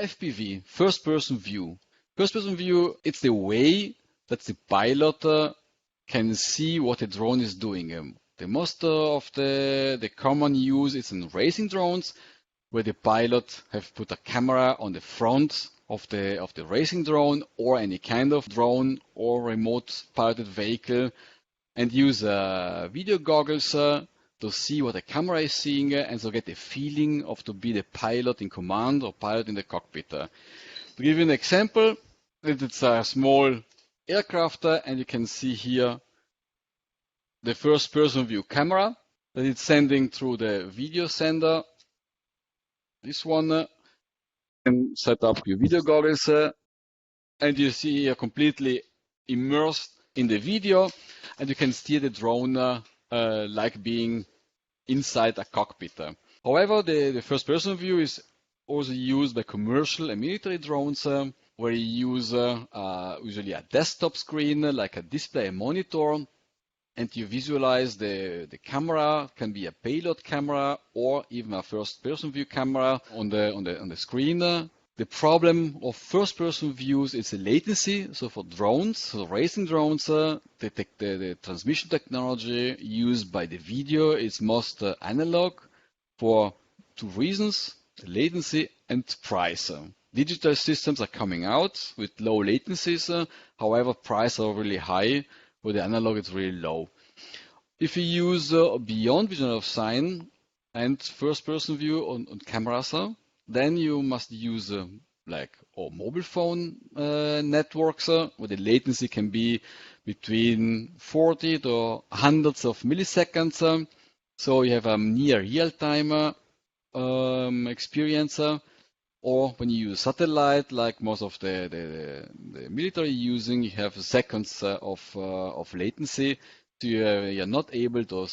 FPV, first-person view. First-person view, it's the way that the pilot can see what the drone is doing. The most of the common use is in racing drones, where the pilot have put a camera on the front of the racing drone or any kind of drone or remote piloted vehicle, and use video goggles to see what the camera is seeing and so get the feeling of to be the pilot in command or pilot in the cockpit. To give you an example, it's a small aircraft and you can see here the first person view camera that it's sending through the video sender. This one can set up your video goggles and you see here completely immersed in the video and you can steer the drone like being inside a cockpit. However, the first person view is also used by commercial and military drones where you use usually a desktop screen like a display, a monitor, and you visualize the camera, can be a payload camera or even a first person view camera on the screen. The problem of first person views is the latency. So for drones, so racing drones, the transmission technology used by the video is most analog for two reasons: latency and price. Digital systems are coming out with low latencies, however prices are really high, where the analog is really low. If you use beyond vision of sign and first person view on cameras, then you must use like mobile phone networks where the latency can be between 40 to hundreds of milliseconds. So you have a near real-time experience. Or when you use satellite, like most of the military using, you have seconds of latency. So you're not able to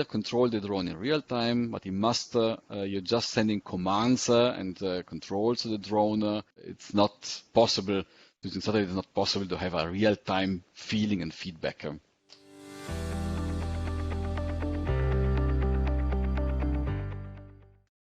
control the drone in real time, but you're just sending commands and controls to the drone. It's not possible, using satellite it's not possible to have a real time feeling and feedback.